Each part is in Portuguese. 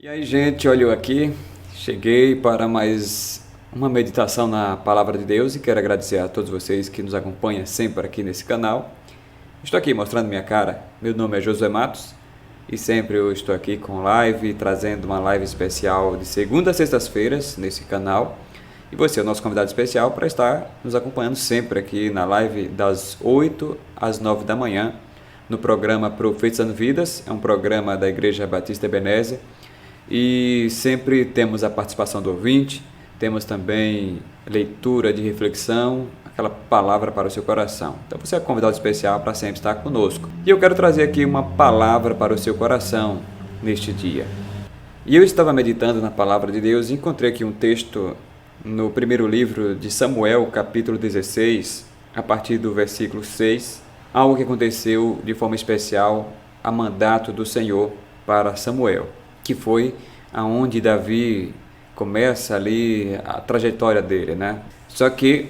E aí, gente, olha eu aqui. Cheguei para mais uma meditação na Palavra de Deus e quero agradecer a todos vocês que nos acompanham sempre aqui nesse canal. Estou aqui mostrando minha cara. Meu nome é Josué Matos e sempre eu estou aqui com live, trazendo uma live especial de segunda a sextas-feiras nesse canal. E você é o nosso convidado especial para estar nos acompanhando sempre aqui na live das 8 às 9 da manhã no programa Profetizando Vidas. É um programa da Igreja Batista Ebenezer. E sempre temos a participação do ouvinte, temos também leitura de reflexão, aquela palavra para o seu coração. Então você é convidado especial para sempre estar conosco. E eu quero trazer aqui uma palavra para o seu coração neste dia. E eu estava meditando na palavra de Deus e encontrei aqui um texto no primeiro livro de Samuel, capítulo 16, a partir do versículo 6, algo que aconteceu de forma especial a mandato do Senhor para Samuel, que foi aonde Davi começa ali a trajetória dele, né? Só que,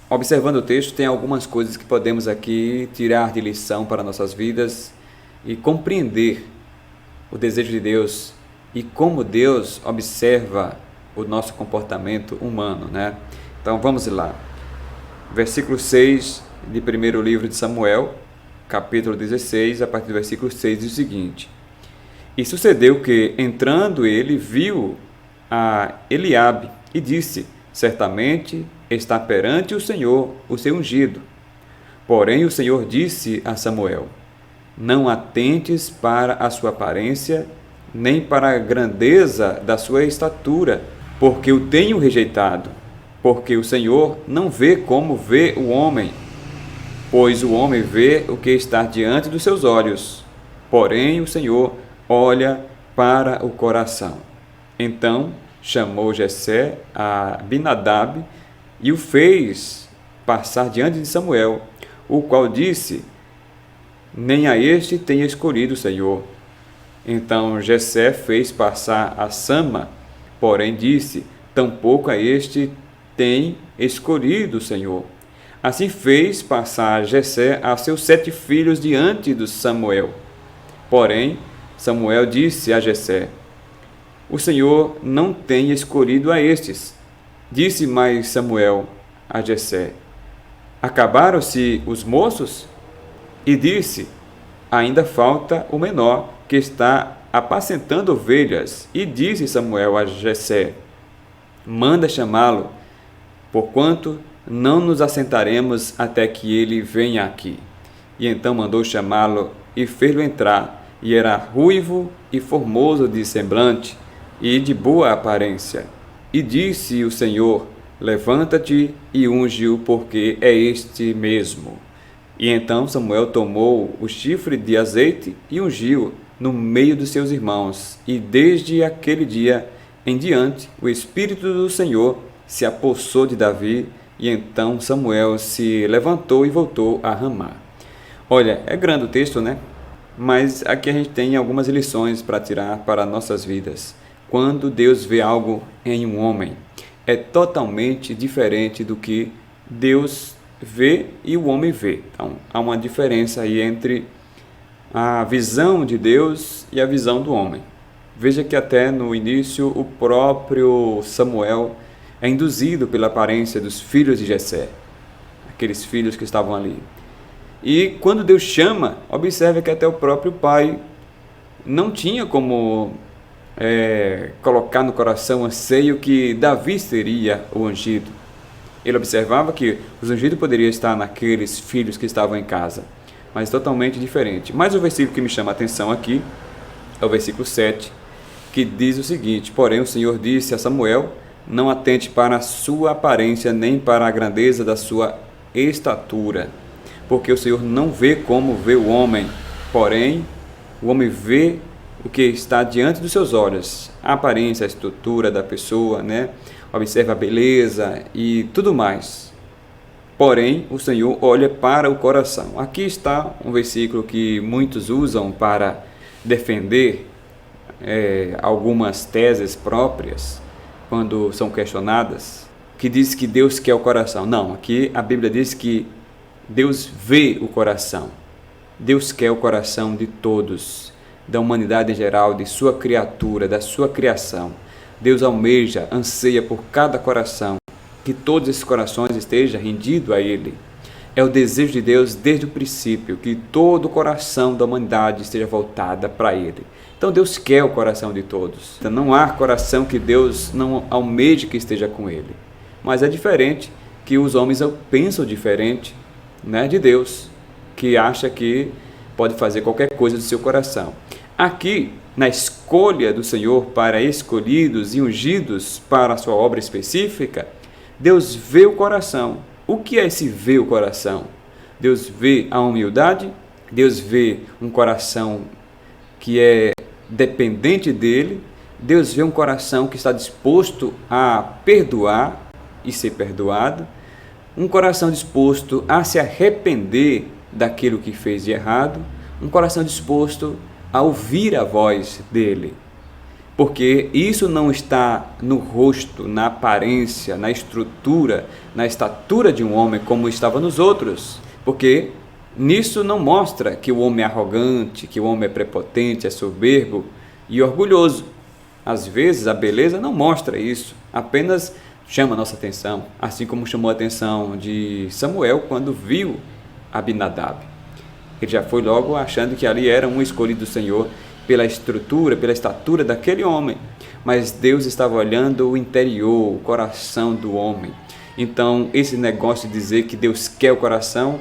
observando o texto, tem algumas coisas que podemos aqui tirar de lição para nossas vidas e compreender o desejo de Deus e como Deus observa o nosso comportamento humano, né? Então vamos lá. Versículo 6 de primeiro livro de Samuel, capítulo 16, a partir do versículo 6, diz o seguinte: E sucedeu que, entrando ele, viu a Eliabe e disse: Certamente está perante o Senhor o seu ungido. Porém o Senhor disse a Samuel: Não atentes para a sua aparência, nem para a grandeza da sua estatura, porque o tenho rejeitado. Porque o Senhor não vê como vê o homem, pois o homem vê o que está diante dos seus olhos. Porém o Senhor olha para o coração. Então chamou Jessé a Abinadab e o fez passar diante de Samuel, o qual disse: Nem a este tenha escolhido o Senhor. Então Jessé fez passar a Sama, porém disse: Tampouco a este tem escolhido o Senhor. Assim fez passar Jessé a seus 7 filhos diante de Samuel. Porém Samuel disse a Jessé: O Senhor não tem escolhido a estes. Disse mais Samuel a Jessé: Acabaram-se os moços? E disse: Ainda falta o menor, que está apacentando ovelhas. E disse Samuel a Jessé: Manda chamá-lo, porquanto não nos assentaremos até que ele venha aqui. E então mandou chamá-lo e fez-lo entrar. E era ruivo e formoso de semblante, e de boa aparência. E disse o Senhor: Levanta-te e unge-o, porque é este mesmo. E então Samuel tomou o chifre de azeite e ungiu no meio dos seus irmãos. E desde aquele dia em diante, o Espírito do Senhor se apossou de Davi, e então Samuel se levantou e voltou a Ramá. Olha, é grande o texto, né? Mas aqui a gente tem algumas lições para tirar para nossas vidas. Quando Deus vê algo em um homem, é totalmente diferente do que Deus vê e o homem vê. Então, há uma diferença aí entre a visão de Deus e a visão do homem. Veja que até no início o próprio Samuel é induzido pela aparência dos filhos de Jessé, aqueles filhos que estavam ali. E quando Deus chama, observe que até o próprio pai não tinha como colocar no coração anseio que Davi seria o ungido. Ele observava que o ungido poderia estar naqueles filhos que estavam em casa, mas totalmente diferente. Mas o versículo que me chama a atenção aqui é o versículo 7, que diz o seguinte: Porém o Senhor disse a Samuel: Não atente para a sua aparência, nem para a grandeza da sua estatura, porque o Senhor não vê como vê o homem, porém o homem vê o que está diante dos seus olhos, a aparência, a estrutura da pessoa, né? Observa a beleza e tudo mais. Porém, o Senhor olha para o coração. Aqui está um versículo que muitos usam para defender algumas teses próprias, quando são questionadas, que diz que Deus quer o coração. Não, aqui a Bíblia diz que Deus vê o coração. Deus quer o coração de todos. da humanidade em geral, de sua criatura, da sua criação. Deus almeja, anseia por cada coração, que todos esses corações estejam rendidos a Ele. É o desejo de Deus desde o princípio, que todo o coração da humanidade esteja voltada para Ele. Então Deus quer o coração de todos. Então, não há coração que Deus não almeje que esteja com Ele. Mas é diferente que os homens pensam diferente, né, de Deus, que acha que pode fazer qualquer coisa do seu coração. Aqui, na escolha do Senhor para escolhidos e ungidos para a sua obra específica, Deus vê o coração. O que é esse ver o coração? Deus vê a humildade, Deus vê um coração que é dependente dele, Deus vê um coração que está disposto a perdoar e ser perdoado, um coração disposto a se arrepender daquilo que fez de errado, um coração disposto a ouvir a voz dele. Porque isso não está no rosto, na aparência, na estrutura, na estatura de um homem como estava nos outros. Porque nisso não mostra que o homem é arrogante, que o homem é prepotente, é soberbo e orgulhoso. Às vezes a beleza não mostra isso, apenas chama a nossa atenção, assim como chamou a atenção de Samuel quando viu Abinadab. Ele já foi logo achando que ali era um escolhido do Senhor pela estrutura, pela estatura daquele homem. Mas Deus estava olhando o interior, o coração do homem. Então, esse negócio de dizer que Deus quer o coração,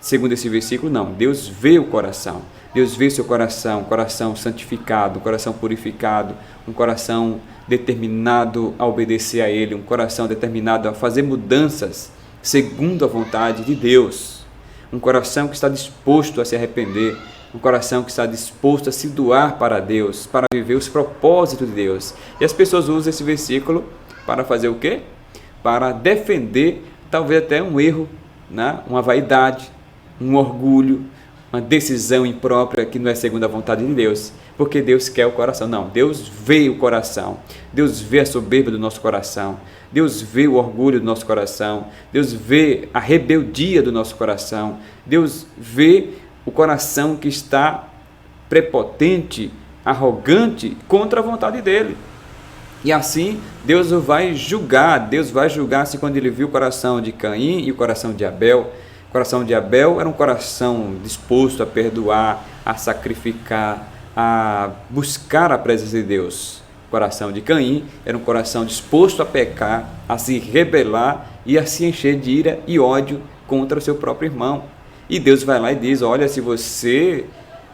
segundo esse versículo, não. Deus vê o coração. Deus vê seu coração, um coração santificado, um coração purificado, um coração determinado a obedecer a Ele, um coração determinado a fazer mudanças segundo a vontade de Deus. Um coração que está disposto a se arrepender, um coração que está disposto a se doar para Deus, para viver os propósitos de Deus. E as pessoas usam esse versículo para fazer o quê? Para defender talvez até um erro, né? Uma vaidade, um orgulho, uma decisão imprópria que não é segundo a vontade de Deus, porque Deus quer o coração. Não, Deus vê o coração, Deus vê a soberba do nosso coração, Deus vê o orgulho do nosso coração, Deus vê a rebeldia do nosso coração, Deus vê o coração que está prepotente, arrogante contra a vontade dele. E assim Deus o vai julgar. Deus vai julgar-se quando ele viu o coração de Caim e o coração de Abel. O coração de Abel era um coração disposto a perdoar, a sacrificar, a buscar a presença de Deus. O coração de Caim era um coração disposto a pecar, a se rebelar e a se encher de ira e ódio contra o seu próprio irmão. E Deus vai lá e diz: olha, se você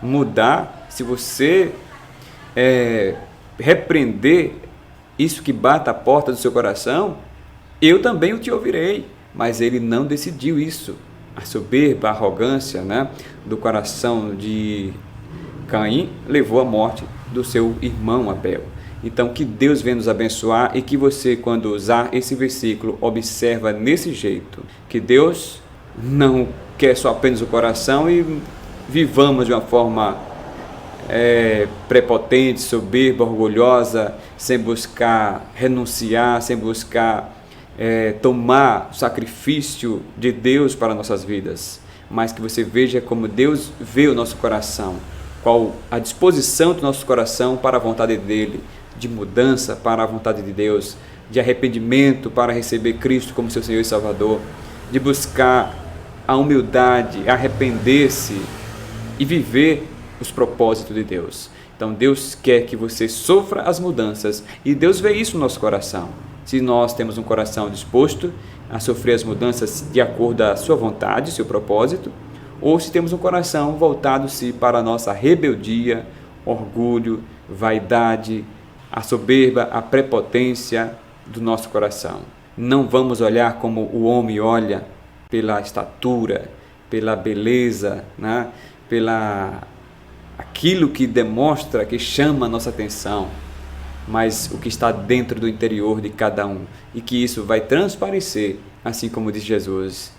mudar, se você repreender isso que bate à porta do seu coração, eu também o te ouvirei. Mas ele não decidiu isso. A soberba, a arrogância, né, do coração de Caim levou à morte do seu irmão Abel. Então, que Deus venha nos abençoar e que você, quando usar esse versículo, observa nesse jeito, que Deus não quer só apenas o coração e vivamos de uma forma prepotente, soberba, orgulhosa, sem buscar renunciar, sem buscar tomar o sacrifício de Deus para nossas vidas, mas que você veja como Deus vê o nosso coração, qual a disposição do nosso coração para a vontade dele, de mudança para a vontade de Deus, de arrependimento para receber Cristo como seu Senhor e Salvador, de buscar a humildade, arrepender-se e viver os propósitos de Deus. Então Deus quer que você sofra as mudanças e Deus vê isso no nosso coração. Se nós temos um coração disposto a sofrer as mudanças de acordo à sua vontade, seu propósito, ou se temos um coração voltado-se para a nossa rebeldia, orgulho, vaidade, a soberba, a prepotência do nosso coração. Não vamos olhar como o homem olha, pela estatura, pela beleza, né? Pela aquilo que demonstra, que chama a nossa atenção, mas o que está dentro do interior de cada um, e que isso vai transparecer, assim como diz Jesus,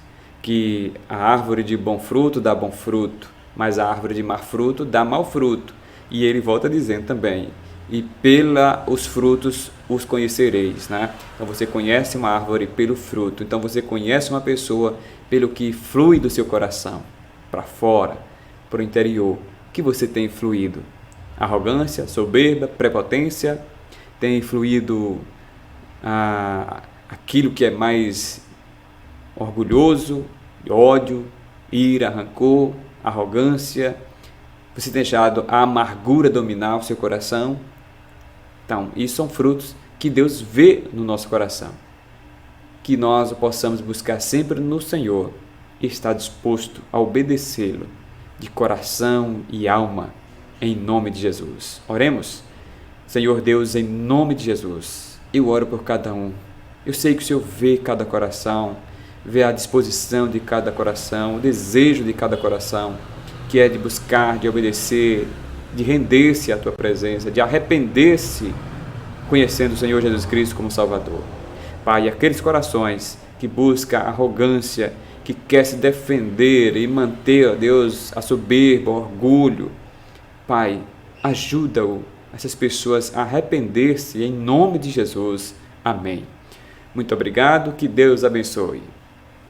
que a árvore de bom fruto dá bom fruto, mas a árvore de mau fruto dá mau fruto. E ele volta dizendo também: e pelos frutos os conhecereis, né? Então você conhece uma árvore pelo fruto, então você conhece uma pessoa pelo que flui do seu coração, para fora, para o interior. O que você tem fluído? arrogância, soberba, prepotência, tem influído aquilo que é mais orgulhoso, ódio, ira, rancor, arrogância. Você tem deixado a amargura dominar o seu coração. Então, isso são frutos que Deus vê no nosso coração. Que nós possamos buscar sempre no Senhor e estar disposto a obedecê-lo de coração e alma, em nome de Jesus. Oremos. Senhor Deus, em nome de Jesus, eu oro por cada um. Eu sei que o Senhor vê cada coração, vê a disposição de cada coração, o desejo de cada coração, que é de buscar, de obedecer, de render-se à Tua presença, de arrepender-se, conhecendo o Senhor Jesus Cristo como Salvador. Pai, aqueles corações que buscam arrogância, que quer se defender e manter, ó Deus, a soberba, o orgulho, Pai, ajuda-o, essas pessoas a arrepender-se em nome de Jesus. Amém. Muito obrigado, que Deus abençoe.